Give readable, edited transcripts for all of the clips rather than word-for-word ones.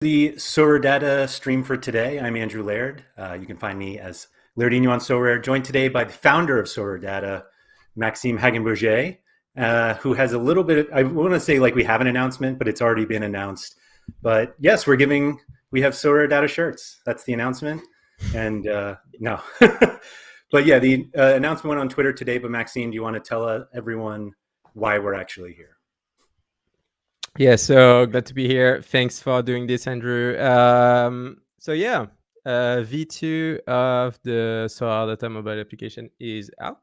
The SorareData stream for today. I'm Andrew Laird. You can find me as Lairdinho on Sorare, joined today by the founder of SorareData, Maxime Hagenbourger, who has a little bit I want to say like we have an announcement, but it's already been announced. But yes, we have SorareData shirts. That's the announcement. And no. But yeah, the announcement went on Twitter today. But Maxime, do you want to tell everyone why we're actually here? Yeah, so glad to be here. Thanks for doing this, Andrew. V2 of the SorareData mobile application is out,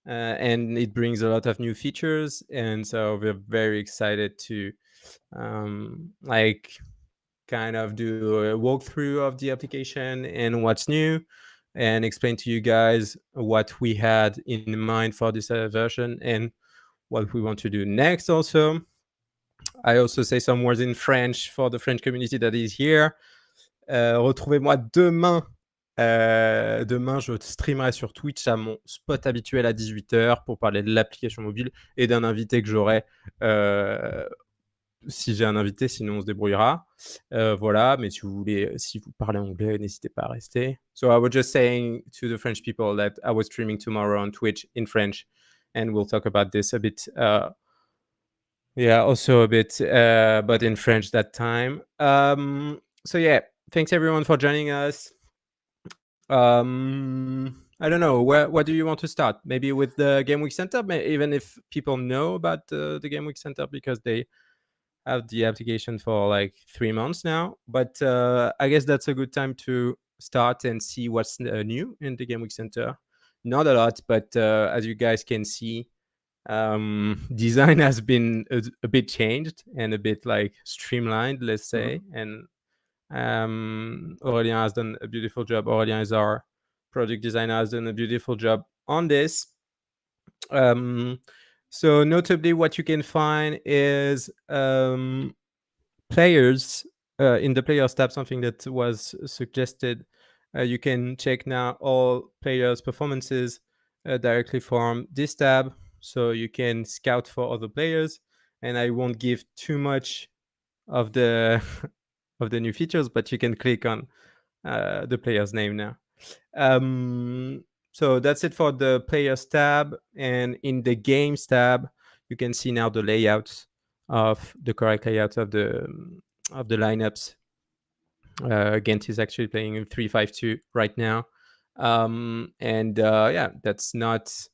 and it brings a lot of new features. And so we're very excited to kind of do a walkthrough of the application and what's new, and explain to you guys what we had in mind for this version and what we want to do next also. I also say some words in French for the French community that is here. Retrouvez-moi demain. Demain, je streamerai sur Twitch à mon spot habituel à 18h pour parler de l'application mobile et d'un invité que j'aurai. Si j'ai un invité, sinon on se débrouillera. Voilà, mais si vous parlez anglais, n'hésitez pas à rester. So I was just saying to the French people that I was streaming tomorrow on Twitch in French, and we'll talk about this a bit. Also a bit, but in French that time. Thanks everyone for joining us. I don't know, where do you want to start? Maybe with the Game Week Center, even if people know about the Game Week Center because they have the application for like 3 months now. But I guess that's a good time to start and see what's new in the Game Week Center. Not a lot, but as you guys can see, design has been a bit changed and a bit like streamlined, let's say. And Aurélien has done a beautiful job. Aurélien is our project designer, has done a beautiful job on this. So notably what you can find is players in the players tab, something that was suggested. You can check now all players' performances directly from this tab, so you can scout for other players. And I won't give too much of the of the new features, but you can click on the player's name now. So that's it for the players tab. And in the games tab, you can see now the layouts of the correct layouts of the lineups. Ghent is actually playing in 3-5-2 right now. That's not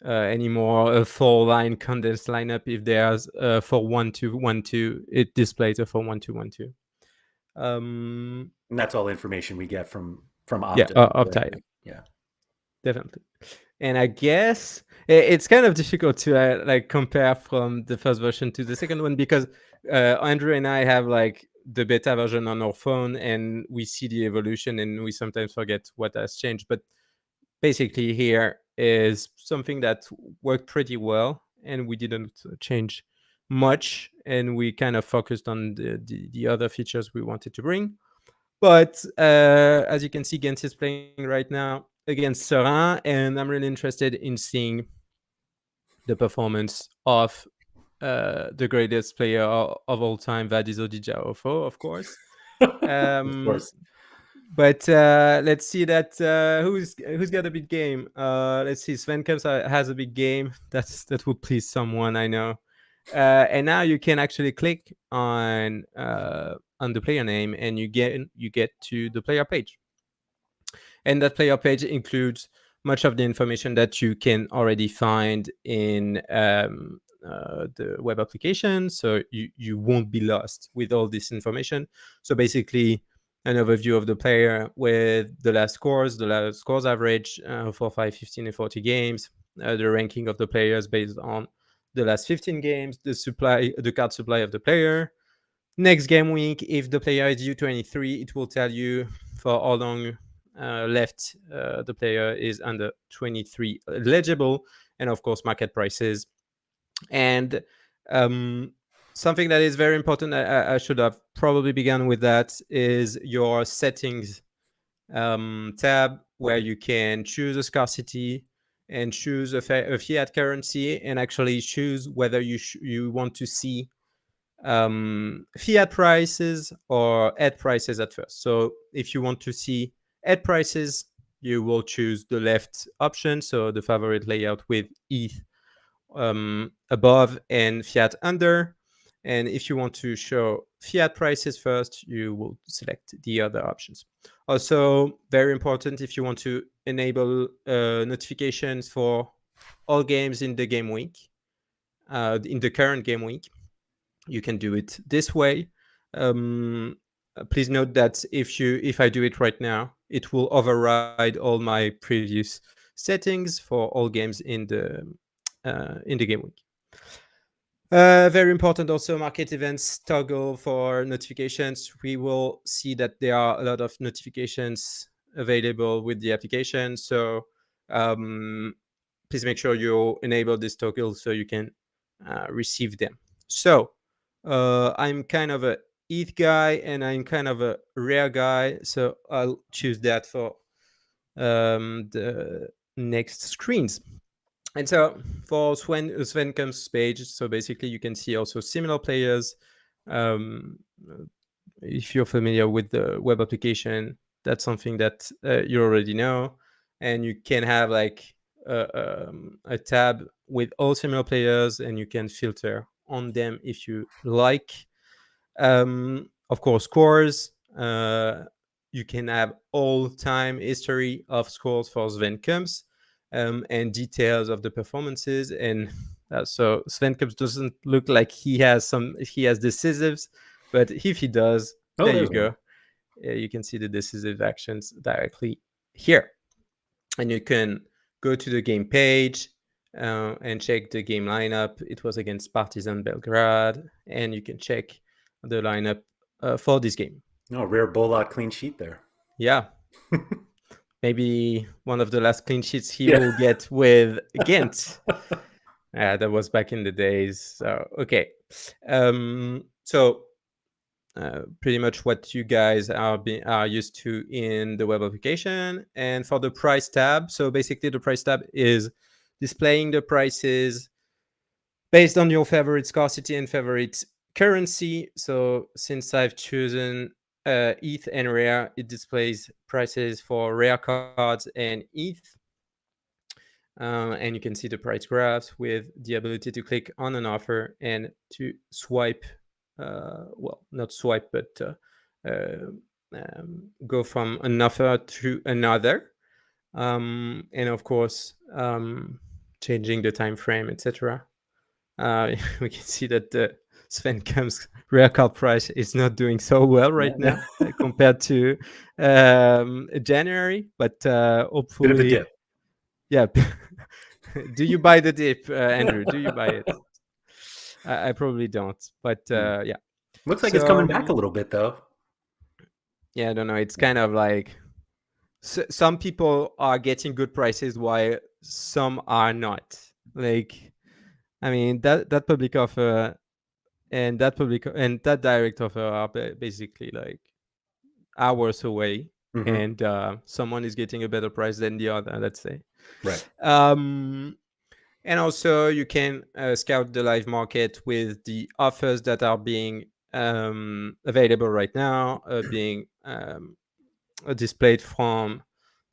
anymore a 4-line condensed lineup. If there's a 4-1-2-1-2, it displays a 4-1-2-1-2. And that's all information we get from Opta. Opta. Yeah, definitely. And I guess it's kind of difficult to compare from the first version to the second one because Andrew and I have like the beta version on our phone and we see the evolution and we sometimes forget what has changed. But basically here is something that worked pretty well and we didn't change much, and we kind of focused on the other features we wanted to bring. But as you can see, Ghent is playing right now against Sorare, and I'm really interested in seeing the performance of the greatest player of all time, Vadizo Dijaofo, of course. of course. But let's see that who's got a big game. Let's see, Sven Kemps has a big game. That would please someone, I know. And now you can actually click on the player name, and you get to the player page. And that player page includes much of the information that you can already find in the web application, so you won't be lost with all this information. So basically, an overview of the player with the last scores average for 5, 15, and 40 games, the ranking of the players based on the last 15 games, the card supply of the player. Next game week, if the player is U23, it will tell you for how long left the player is under 23 eligible, and of course market prices. And something that is very important, I should have probably begun with that, is your settings tab, where you can choose a scarcity and choose a fiat currency, and actually choose whether you want to see fiat prices or ETH prices at first. So if you want to see ETH prices, you will choose the left option, so the favorite layout with ETH above and fiat under. And if you want to show fiat prices first, you will select the other options. Also, very important, if you want to enable notifications for all games in the game week, in the current game week, you can do it this way. Please note that if I do it right now, it will override all my previous settings for all games in the game week. Very important also, market events toggle for notifications. We will see that there are a lot of notifications available with the application. So please make sure you enable this toggle so you can receive them. So I'm kind of a ETH guy and I'm kind of a rare guy. So I'll choose that for the next screens. And so for Sven comes page, so basically you can see also similar players. If you're familiar with the web application, that's something that you already know. And you can have like a tab with all similar players, and you can filter on them if you like. Of course, scores. You can have all-time history of scores for Sven comes. And details of the performances, and so Sven Kups doesn't look like he has decisives, but if he does, there you go. You can see the decisive actions directly here, and you can go to the game page and check the game lineup. It was against Partizan Belgrade, and you can check the lineup for this game. Oh, rare Bolot clean sheet there. Yeah. Maybe one of the last clean sheets he will get with Ghent. That was back in the days. So, okay. So pretty much what you guys are used to in the web application. And for the price tab, so basically the price tab is displaying the prices based on your favorite scarcity and favorite currency. So since I've chosen ETH and rare, it displays prices for rare cards and ETH. And you can see the price graphs with the ability to click on an offer and to swipe, well, not swipe, but go from an offer to another. And of course, changing the time frame, etc. We can see that the Sven Kamp's rare card price is not doing so well right now compared to January, but hopefully. Bit of a dip. Yeah. Do you buy the dip, Andrew? Do you buy it? I probably don't, but yeah. Looks like it's coming back a little bit, though. Yeah, I don't know. It's kind of like some people are getting good prices while some are not. Like, I mean, that public offer and that direct offer are basically like hours away, and someone is getting a better price than the other, let's say. Right. And also you can scout the live market with the offers that are being available right now, being displayed from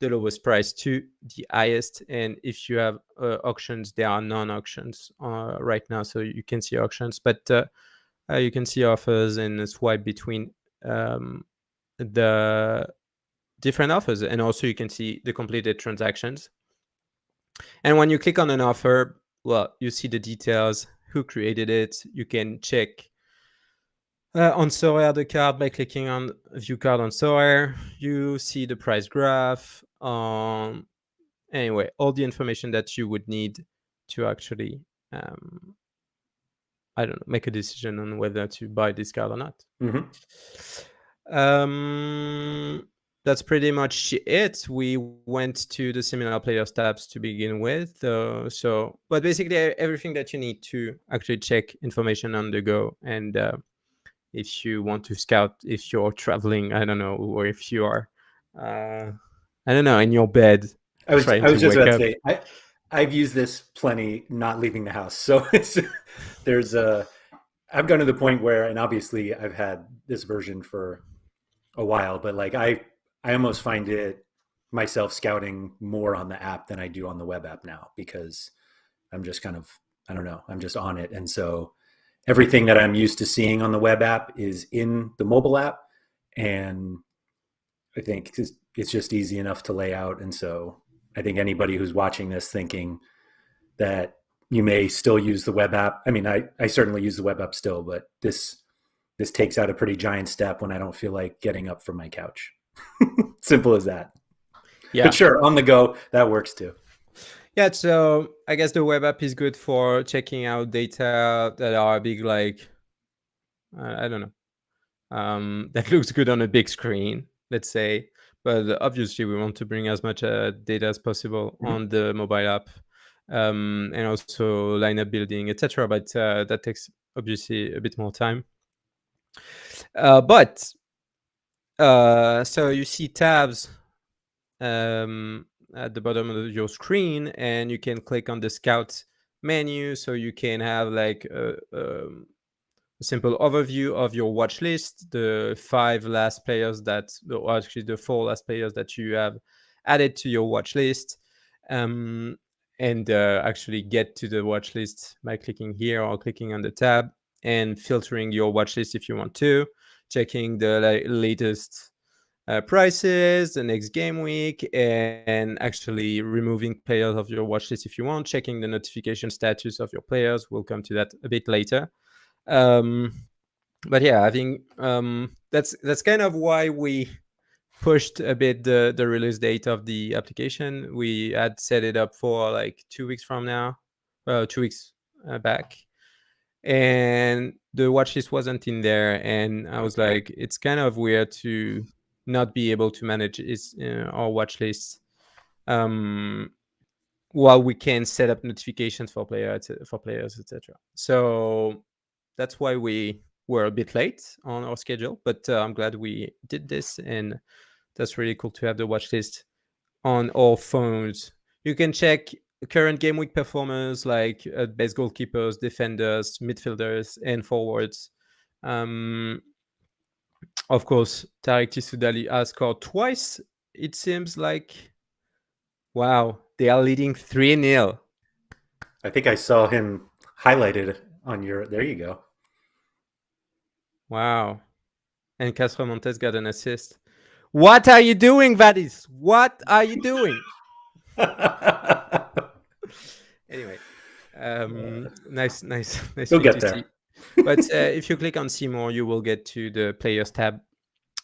the lowest price to the highest. And if you have auctions, there are non-auctions right now, so you can see auctions, but you can see offers and swipe between the different offers, and also you can see the completed transactions. And when you click on an offer, well, you see the details, who created it. You can check on Sorare the card by clicking on view card on Sorare. You see the price graph. Anyway, all the information that you would need to actually, I don't know, make a decision on whether to buy this card or not. That's pretty much it. We went to the similar players tabs to begin with. But basically everything that you need to actually check information on the go. And if you want to scout, if you're traveling, I don't know, or if you are, I don't know, in your bed. I was just about to say, I've used this plenty, not leaving the house. So there's I've gotten to the point where, and obviously I've had this version for a while, but like I almost find it myself scouting more on the app than I do on the web app now, because I'm just kind of, I don't know, I'm just on it. And so everything that I'm used to seeing on the web app is in the mobile app. And I think it's just easy enough to lay out. And so I think anybody who's watching this thinking that you may still use the web app. I mean, I certainly use the web app still, but this takes out a pretty giant step when I don't feel like getting up from my couch. Simple as that. Yeah. But sure, on the go, that works too. Yeah, so I guess the web app is good for checking out data that are big, like, I don't know, that looks good on a big screen, let's say. But obviously, we want to bring as much data as possible on the mobile app, and also lineup building, etc. But that takes obviously a bit more time. But so you see tabs at the bottom of your screen, and you can click on the Scout menu, so you can have like a simple overview of your watch list, the 5 last players that, or actually the 4 last players that you have added to your watch list, and actually get to the watch list by clicking here or clicking on the tab, and filtering your watch list if you want to, checking the latest prices, the next game week, and actually removing players of your watch list if you want, checking the notification status of your players. We'll come to that a bit later. But yeah, I think that's kind of why we pushed a bit the release date of the application. We had set it up for like 2 weeks from now, 2 weeks back, and the watch list wasn't in there, and I was like, it's kind of weird to not be able to manage our watch lists while we can set up notifications for players, etc. So that's why we were a bit late on our schedule, but I'm glad we did this, and that's really cool to have the watch list on all phones. You can check current game week performers like best goalkeepers, defenders, midfielders, and forwards. Of course, Tarek Tissoudali has scored twice. It seems like, wow, they are leading 3-0. I think I saw him highlighted on your. There you go. Wow. And Castro Montes got an assist. What are you doing, Vadis? What are you doing? Anyway, nice You'll for you get to there. see. But if you click on see more, you will get to the players tab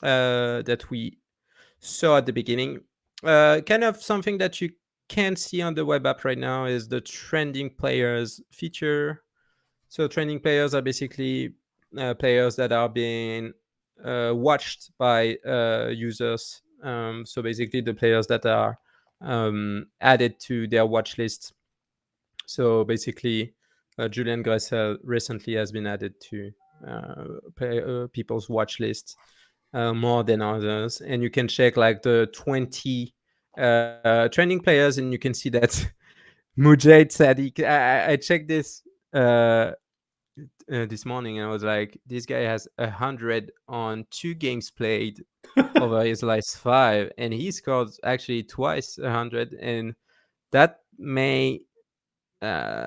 that we saw at the beginning. Kind of something that you can see on the web app right now is the trending players feature. So trending players are basically players that are being watched by users. So basically the players that are added to their watch list. So basically, Julian Gressel recently has been added to people's watch list more than others. And you can check like the 20 trending players, and you can see that Mujahid Sadiq. I checked this this morning, and I was like, this guy has 100 on 2 games played over his last 5, and he scored actually twice 100, and that may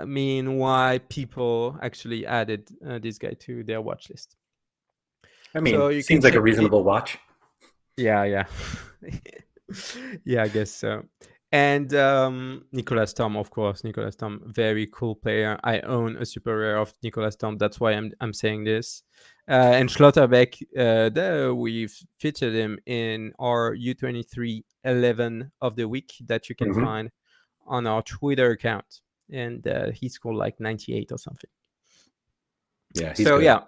mean why people actually added this guy to their watch list. I mean, So you can seems like a check reasonable watch. Yeah. Yeah, I guess so. And Nicolas Tom, of course. Nicolas Tom, very cool player. I own a super rare of Nicolas Tom. That's why I'm saying this. And Schlotterbeck, we've featured him in our U23 11 of the week that you can find on our Twitter account. And he scored like 98 or something. Yeah. So good. Yeah,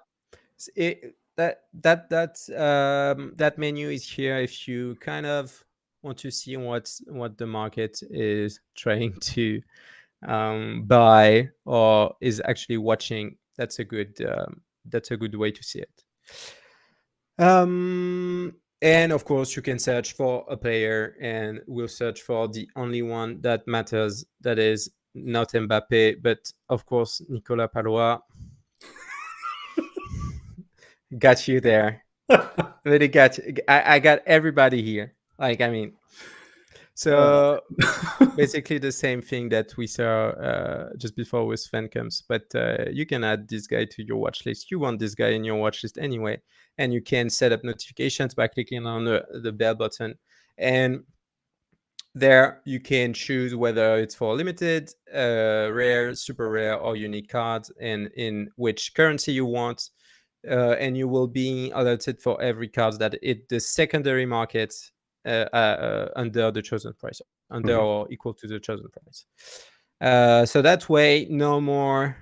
that menu is here if you kind of want to see what the market is trying to buy or is actually watching. That's a good way to see it. And of course, you can search for a player, and we'll search for the only one that matters. That is not Mbappe, but of course Nicolas Palois. got you there. Really got you. I got everybody here. Like, I mean, so basically the same thing that we saw just before with Fancams, but you can add this guy to your watch list. You want this guy in your watch list anyway, and you can set up notifications by clicking on the bell button, and there you can choose whether it's for limited, rare, super rare, or unique cards, and in which currency you want. And you will be alerted for every card that hit the secondary market under the chosen price, under or equal to the chosen price. So that way, no more,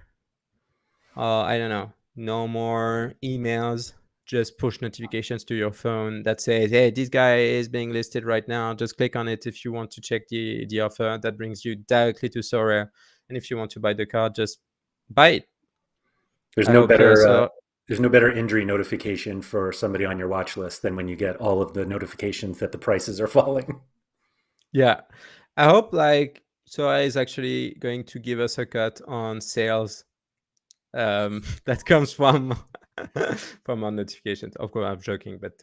I don't know, no more emails, just push notifications to your phone that says, hey, this guy is being listed right now. Just click on it if you want to check the offer. That brings you directly to Sorare. And if you want to buy the card, just buy it. There's no better there's no better injury notification for somebody on your watch list than when you get all of the notifications that the prices are falling. Yeah. I hope like Sorare is actually going to give us a cut on sales that comes from from our notifications. Of course, I'm joking, but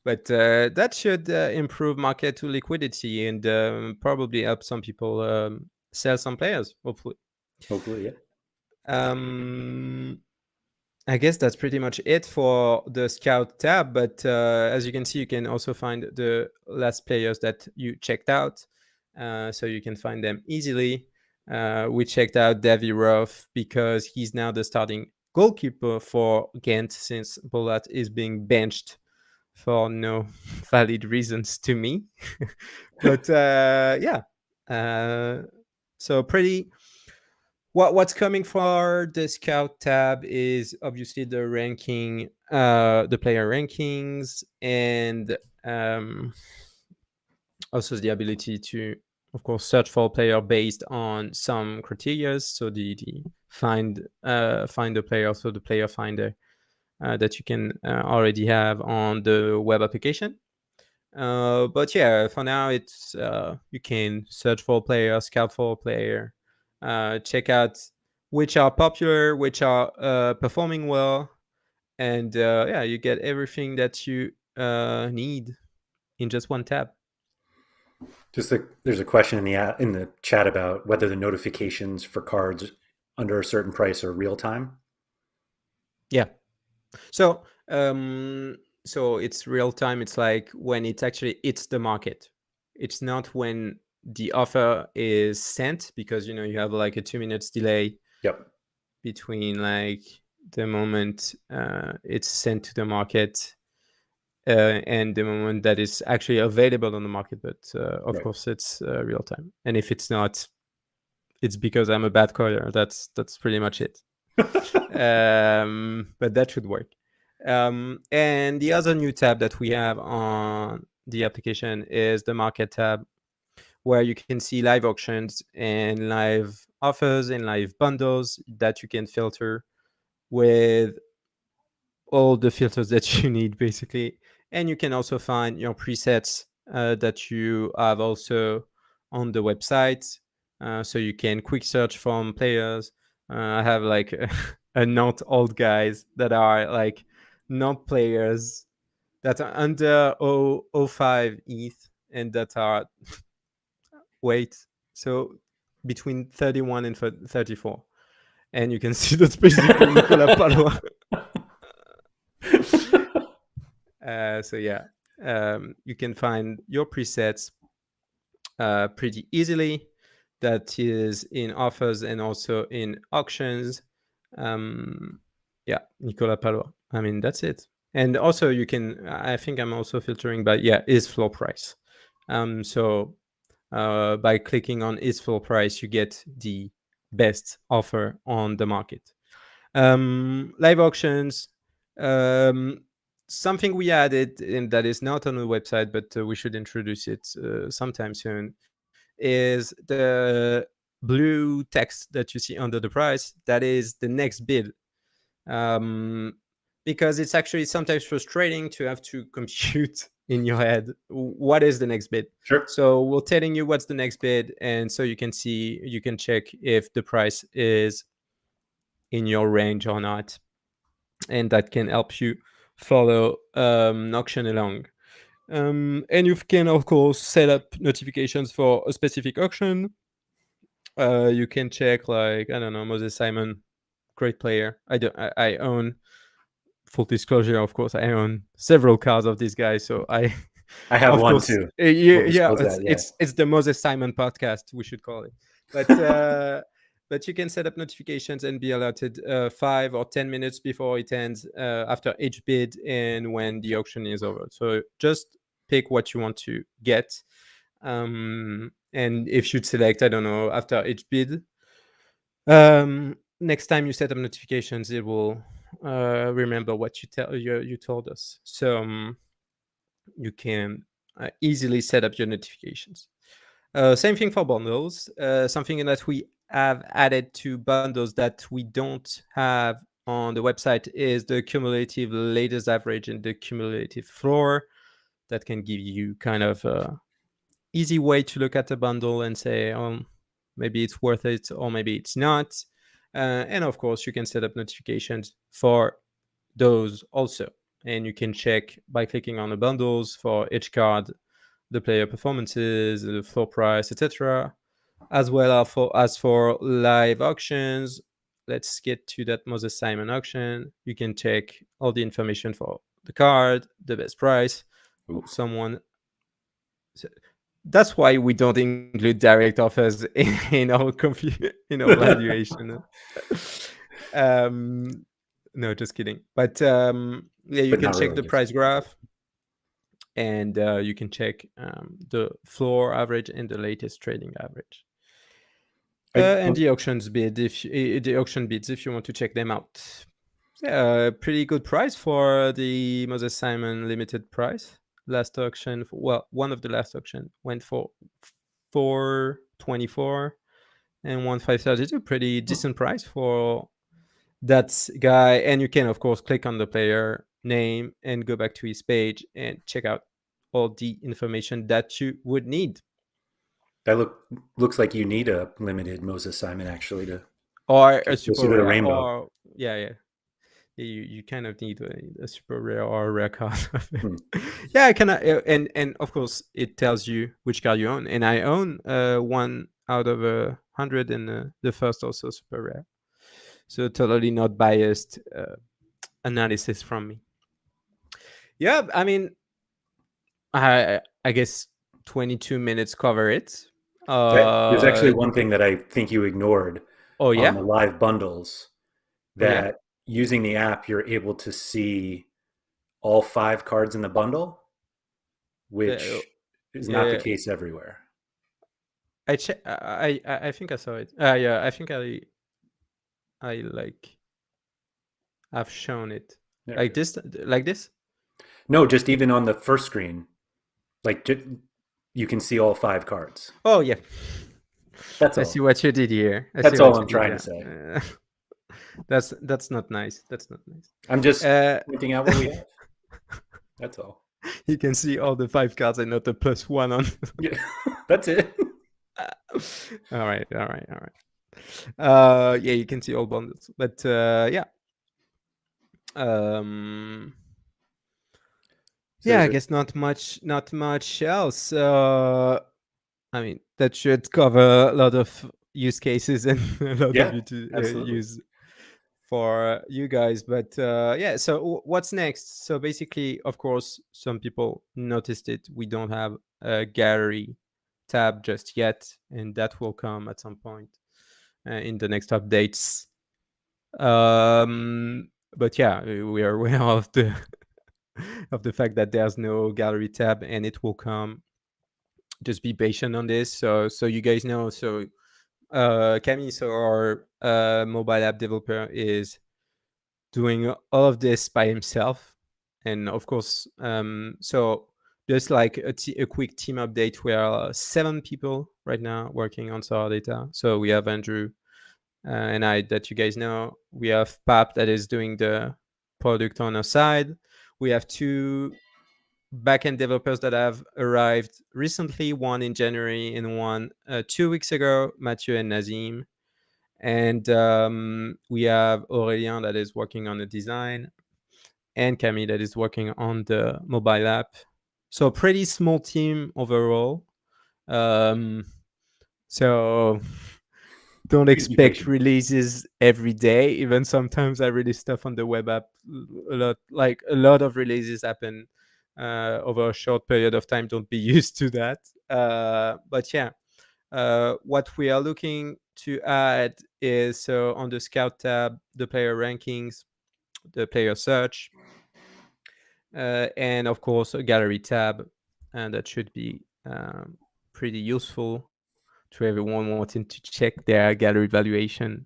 that should improve market to liquidity and probably help some people sell some players. Hopefully. Hopefully, yeah. I guess that's pretty much it for the Scout tab. But as you can see, you can also find the last players that you checked out, so you can find them easily. We checked out Davy Ruff because he's now the starting goalkeeper for Ghent, since Bolat is being benched for no valid reasons to me. But yeah, so pretty. What's coming for the Scout tab is obviously the ranking, the player rankings, and also the ability to, of course, search for a player based on some criteria. So the find the player, so the player finder that you can already have on the web application. But yeah, for now it's you can search for a player, scout for a player, check out which are popular, which are performing well, and yeah, you get everything that you need in just one tab. There's a question in the chat about whether the notifications for cards under a certain price are real time. Yeah. So so it's real time. It's like when it actually hits the market. It's not when the offer is sent, because you have like a 2 minutes delay. Yep. Between like the moment it's sent to the market and the moment that is actually available on the market. But of course it's real time. And if it's not, it's because I'm a bad coder. That's pretty much it. But that should work. And the other new tab that we have on the application is the market tab, where you can see live auctions and live offers and live bundles that you can filter with all the filters that you need, basically. And you can also find your presets that you have also on the website. So you can quick search from players. I have like a not old guys that are like not players that are under 0.05 ETH and that are wait, so between 31 and 34. And you can see that's basically Nicola Palois. So yeah, you can find your presets pretty easily. That is in offers and also in auctions. Yeah, Nicola Palois. I mean, that's it. And also you can, I think I'm also filtering by, is floor price. So by clicking on is floor price, you get the best offer on the market. Live auctions, something we added and that is not on the website, but we should introduce it sometime soon, is the blue text that you see under the price. That is the next bid. Because it's actually sometimes frustrating to have to compute in your head what is the next bid. Sure. So we're telling you what's the next bid, and so you can check if the price is in your range or not. and that can help you follow an auction along. And you can, of course, set up notifications for a specific auction. You can check, like, I don't know, Moses Simon, great player. I own, full disclosure, of course, I own several cards of this guy, so I I have of one course, too. yeah, We'll yeah, disclose that. Yeah. it's the Moses Simon podcast, we should call it. But but you can set up notifications and be alerted 5 or 10 minutes before it ends, after each bid, and when the auction is over. So just pick what you want to get, and if you select, I don't know, after each bid, next time you set up notifications, it will remember what you told us. So you can easily set up your notifications. Same thing for bundles. Something that we have added to bundles that we don't have on the website is the cumulative latest average and the cumulative floor. That can give you kind of a easy way to look at a bundle and say, maybe it's worth it or maybe it's not. And of course, you can set up notifications for those also. And you can check by clicking on the bundles for each card, the player performances, the floor price, etc. As well as for live auctions. Let's get to that Moses Simon auction. You can check all the information for the card, the best price. Ooh. Someone. That's why we don't include direct offers in our in our valuation. No, just kidding. But yeah, you But can not check really. the price graph, and you can check the floor average and the latest trading average. And the auctions bid, the auction bids, if you want to check them out. Yeah, pretty good price for the Moses Simon limited price. Last auction, one of the last auction went for 424 and 1532. Pretty decent price for that guy. And you can, of course, click on the player name and go back to his page and check out all the information that you would need. That looks like you need a limited Moses Simon actually to Or a get closer super to the rare, rainbow. or yeah. You kind of need a super rare or a rare card. Yeah, I can, and of course it tells you which card you own, and I own one out of 100, and the first also super rare. So totally not biased analysis from me. Yeah, I mean, I guess 22 minutes cover it. There's actually one thing that I think you ignored Oh on yeah, the live bundles, oh yeah. that using the app, you're able to see all 5 cards in the bundle, Uh, which is not the yeah, case everywhere. I think I saw it. Yeah, I think I like I've shown it There it like is. this, like this. No, just even on the first screen, like you can see all 5 cards. Oh yeah, That's I see all. what you did here. I see That's all what you I'm did. trying to Yeah, say. that's not nice. That's not nice. I'm just Uh, pointing out what we have. That's all. you can see all the 5 cards and not the +1 on. Yeah, that's it. All right. Yeah, you can see all bundles, but yeah. So Yeah, is I it? guess not much else. I mean, that should cover a lot of use cases and a lot of Yeah, absolutely. use for you guys. But yeah, so what's next? So basically, of course, some people noticed it. We don't have a gallery tab just yet, and that will come at some point in the next updates. But yeah, we are aware of the of the fact that there's no gallery tab, and it will come. Just be patient on this. So you guys know. So Camille, so our mobile app developer, is doing all of this by himself, and of course, so just like a quick team update, we are 7 people right now working on SorareData. So we have Andrew and I, that you guys know. We have Pap, that is doing the product owner side. We have 2 backend developers that have arrived recently, one in January and one 2 weeks ago, Mathieu and Nazim. And we have Aurélien that is working on the design. and Camille that is working on the mobile app. So pretty small team overall. So don't Please be expect patient. releases every day. Even sometimes I release stuff on the web app a lot. Like a lot of releases happen over a short period of time. Don't be used to that. But yeah, what we are looking to add is so on the Scout tab, the player rankings, the player search, and of course a gallery tab, and that should be pretty useful to everyone wanting to check their gallery valuation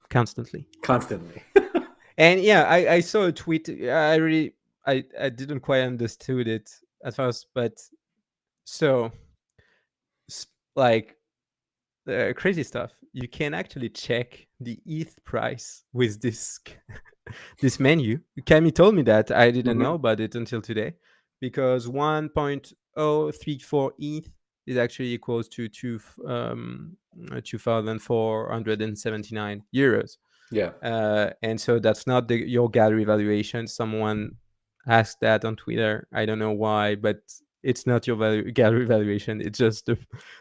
constantly. Constantly. And yeah, I saw a tweet. I didn't quite understood it at first, but so like crazy stuff. You can actually check the ETH price with this this menu. Cami told me that. I didn't know about it until today, because 1.034 ETH is actually equals to 2,479 euros. Yeah. And so that's not your gallery valuation. Someone asked that on Twitter. I don't know why, but it's not your gallery valuation. It's just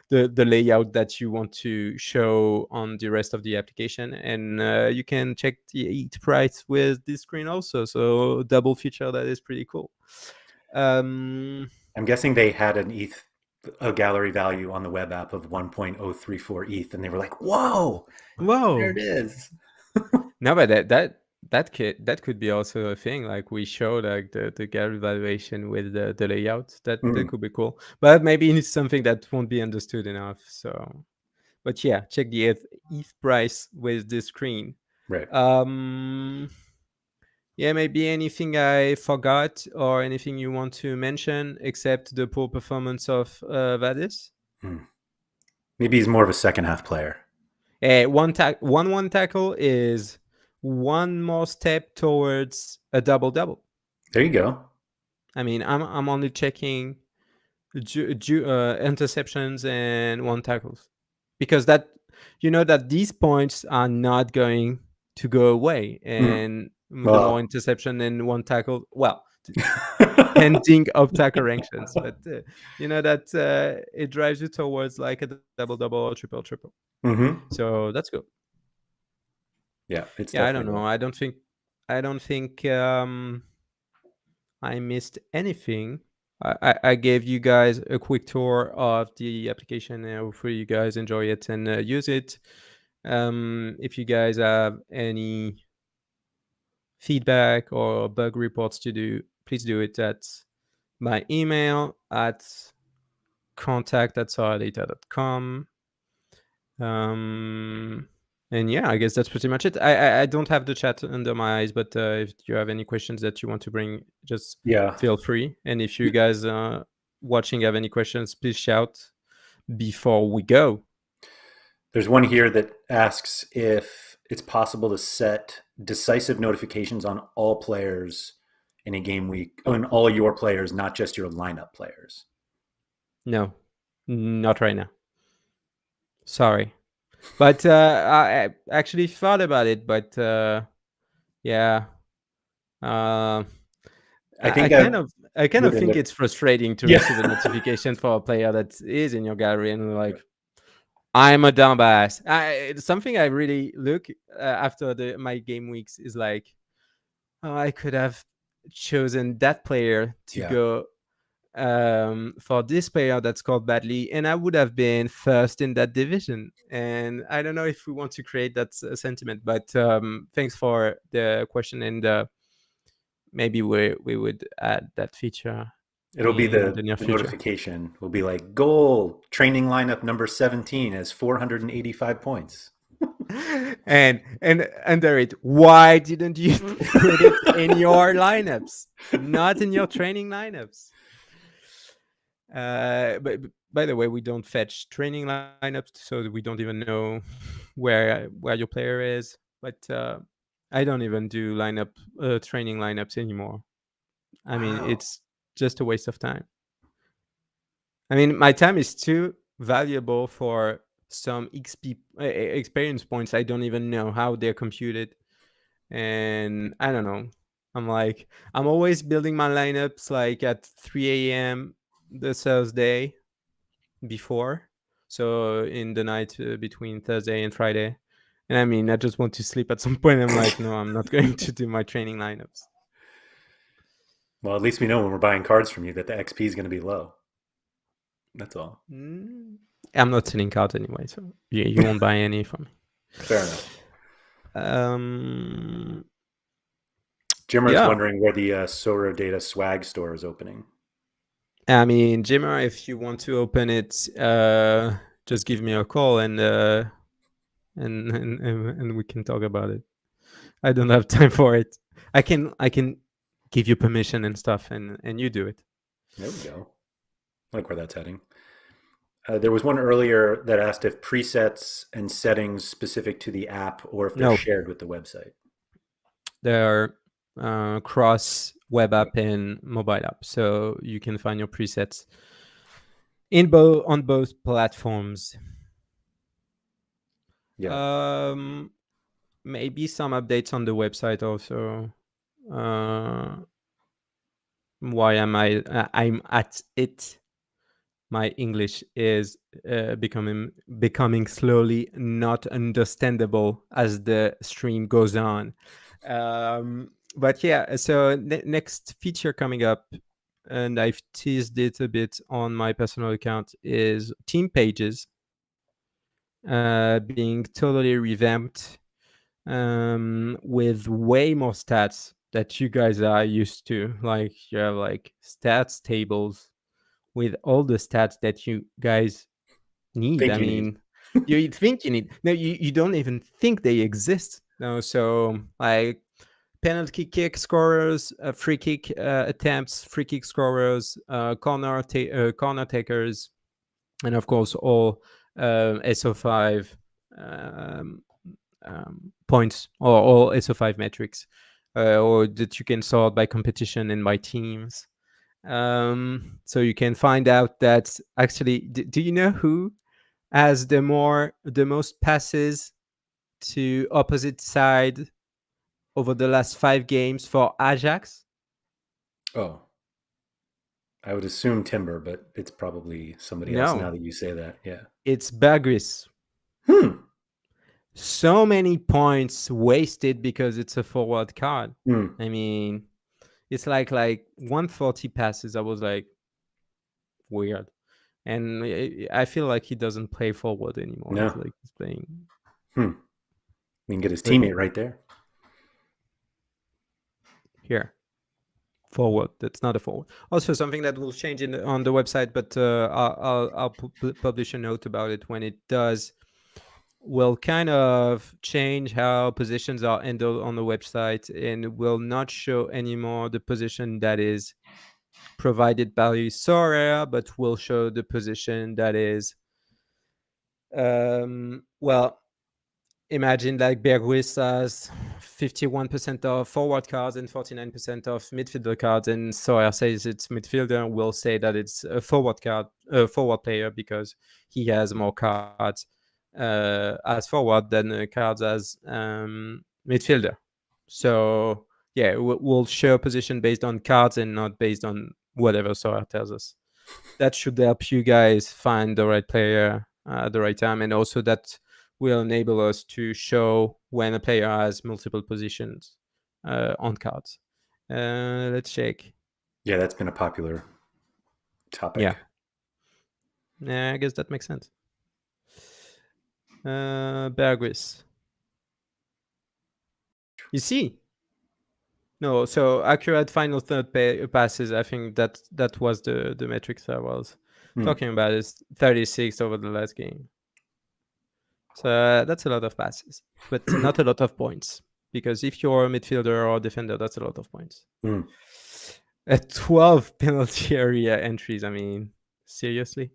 the layout that you want to show on the rest of the application. And you can check the ETH price with this screen also. So double feature that is pretty cool. I'm guessing they had a gallery value on the web app of 1.034 ETH, and they were like, "Whoa, there it is." No, but that could be also a thing. Like we showed like the gallery valuation with the layout. That could be cool. But maybe it's something that won't be understood enough. So, but yeah, check the ETH price with the screen. Right. Yeah, maybe anything I forgot or anything you want to mention except the poor performance of Vadis? Maybe he's more of a second half player. One tackle is one more step towards a double. There you go. I mean, I'm only checking interceptions and one tackles, because that that these points are not going to go away, and the more interception and one tackle, well, depending of tackle rankings, but that it drives you towards like a double or triple. So that's good. Yeah, it's Yeah, I don't definitely know. I don't think I missed anything. I gave you guys a quick tour of the application. Hopefully, you guys enjoy it and use it. If you guys have any feedback or bug reports to do, please do it at my email at contact@soradata.com. And yeah, I guess that's pretty much it. I don't have the chat under my eyes, but if you have any questions that you want to bring, just feel free. And if you guys watching have any questions, please shout before we go. There's one here that asks if it's possible to set decisive notifications on all players in a game week, on all your players, not just your lineup players. No, not right now. Sorry. But I actually thought about it, but yeah. I kind of think it's frustrating to receive a notification for a player that is in your gallery and like, I'm a dumbass. It's something I really look after my game weeks is like, oh, I could have chosen that player to go for this player that scored badly, and I would have been first in that division. And I don't know if we want to create that sentiment, but thanks for the question, and maybe we would add that feature. It'll be in the near future. notification will be like, goal, training lineup number 17 has 485 points. and under it, why didn't you put it in your lineups, not in your training lineups? But by the way, we don't fetch training lineups, so we don't even know where your player is. But I don't even do training lineups anymore. I mean, it's just a waste of time. I mean, my time is too valuable for some XP experience points. I don't even know how they're computed, and I don't know. I'm always building my lineups like at 3 a.m. the Thursday before, so in the night between Thursday and Friday. And I mean, I just want to sleep at some point. I'm like, no, I'm not going to do my training lineups. Well, at least we know when we're buying cards from you that the XP is going to be low. That's all. I'm not selling cards anyway, so you won't buy any from me. Fair enough. Um, Jimmer's yeah. wondering where the SorareData swag store is opening. I mean, Jimmer, if you want to open it, just give me a call and we can talk about it. I don't have time for it. I can give you permission and stuff, and you do it. There we go. I like where that's heading. There was one earlier that asked if presets and settings specific to the app or if they're No, shared with the website. they're cross web app and mobile app, so you can find your presets on both platforms. Yeah. Maybe some updates on the website also. Why am I'm at it? My English is becoming slowly not understandable as the stream goes on. But yeah, so next feature coming up, and I've teased it a bit on my personal account, is team pages being totally revamped with way more stats that you guys are used to. Like you have like stats tables with all the stats that you guys need. Think I you need. mean, you think you need. No, you don't even think they exist. No, so like penalty kick scorers, free kick attempts, free kick scorers, corner takers, and of course all SO5 um, points or all SO5 metrics, or that you can sort by competition and by teams. So you can find out that actually, do you know who has the most passes to opposite side over the last 5 games for Ajax? Oh, I would assume Timber, but it's probably somebody else now No, that you say that. Yeah. it's Bergris. Hmm. So many points wasted because it's a forward card. Hmm. I mean, it's like 140 passes. I was like, weird. And I feel like he doesn't play forward anymore. He's No. like he's playing. Hmm. We can get his But teammate right there. here, forward. That's not a forward. Also, something that will change on the website, but I'll publish a note about it when it does. Will kind of change how positions are handled on the website, and will not show anymore the position that is provided by Sorare, but will show the position that is well, imagine like Bergwijn has 51% of forward cards and 49% of midfielder cards, and Sorare says it's midfielder. Will say that it's a forward player because he has more cards as forward than cards as midfielder. So yeah, we'll show a position based on cards and not based on whatever Sorare tells us. That should help you guys find the right player at the right time, and also that will enable us to show when a player has multiple positions on cards. Let's check. Yeah, that's been a popular Yeah, topic. I guess that makes sense. Bergris. You see, no, so accurate final third passes. I think that was the metrics I was talking about. Is 36 over the last game. So that's a lot of passes, but not a lot of points. Because if you're a midfielder or a defender, that's a lot of points. Hmm. At 12 penalty area entries, I mean, seriously?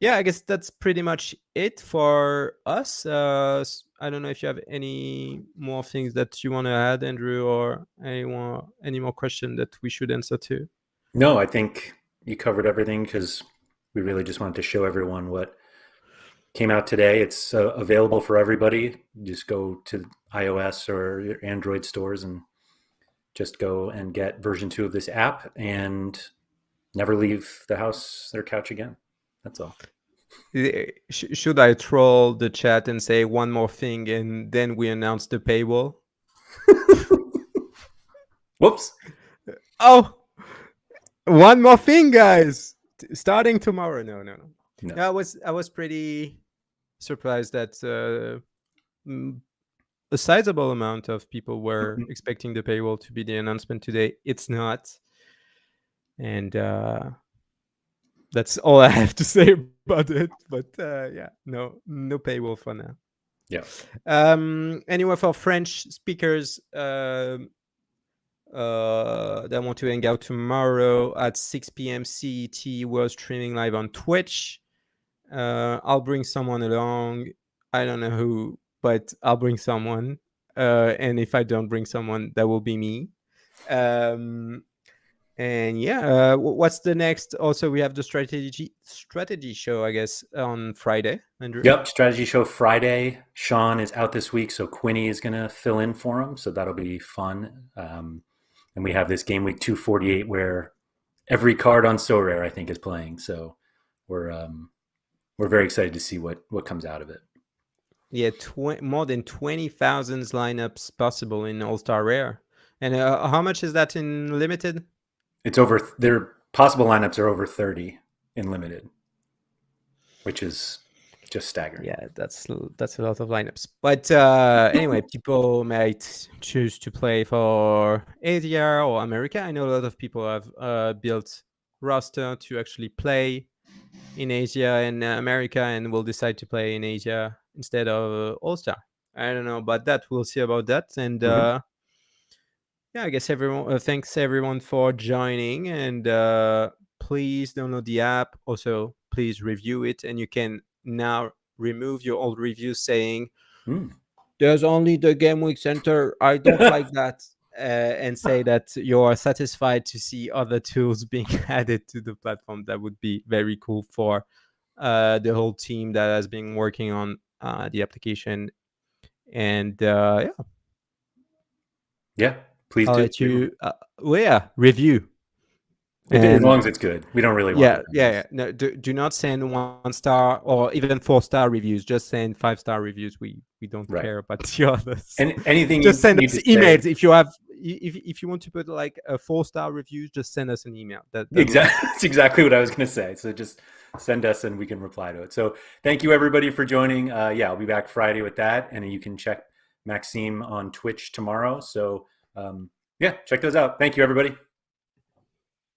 Yeah, I guess that's pretty much it for us. I don't know if you have any more things that you want to add, Andrew, or any more question that we should answer to. No, I think you covered everything because we really just wanted to show everyone what came out today. It's available for everybody. Just go to iOS or your Android stores and just go and get version 2 of this app and never leave the house or couch again. That's all. Should I troll the chat and say one more thing and then we announce the paywall? Whoops. Oh, one more thing, guys. Starting tomorrow. No. I was pretty surprised that a sizable amount of people were expecting the paywall to be the announcement today. It's not. And that's all I have to say about it. But yeah, no paywall for now. Yeah. Anyway, for French speakers that want to hang out tomorrow at 6 p.m. CET, we're streaming live on Twitch. I'll bring someone along. I don't know who, but I'll bring someone. And if I don't bring someone, that will be me. And yeah, what's the next? Also, we have the strategy show, I guess, on Friday, Andrew. Yep, strategy show Friday. Sean is out this week, so Quinny is going to fill in for him. So that'll be fun. And we have this game week 248 where every card on Sorare, I think, is playing. So we're very excited to see what comes out of it. Yeah, more than 20,000 lineups possible in All-Star Rare. And how much is that in Limited? It's over. Their possible lineups are over 30 in Limited, which is just staggering. Yeah, that's a lot of lineups. But anyway, people might choose to play for Asia or America. I know a lot of people have built roster to actually play in Asia and America, and will decide to play in Asia instead of All-Star. I don't know about that. We'll see about that. And yeah, I guess everyone. Thanks everyone for joining, and please download the app. Also, please review it, and you can now remove your old reviews saying there's only the Game Week Center. I don't like that, and say that you are satisfied to see other tools being added to the platform. That would be very cool for the whole team that has been working on the application. And yeah. Please I'll do. let you, review. As long as it's good. We don't really want it. Yeah. No, do not send 1-star or even 4-star reviews. Just send 5-star reviews. We don't care about the others. And anything just send us emails. Say. If you want to put like a 4-star review, just send us an email. That's exactly what I was going to say. So just send us and we can reply to it. So thank you everybody for joining. I'll be back Friday with that, and you can check Maxime on Twitch tomorrow. So check those out. Thank you everybody.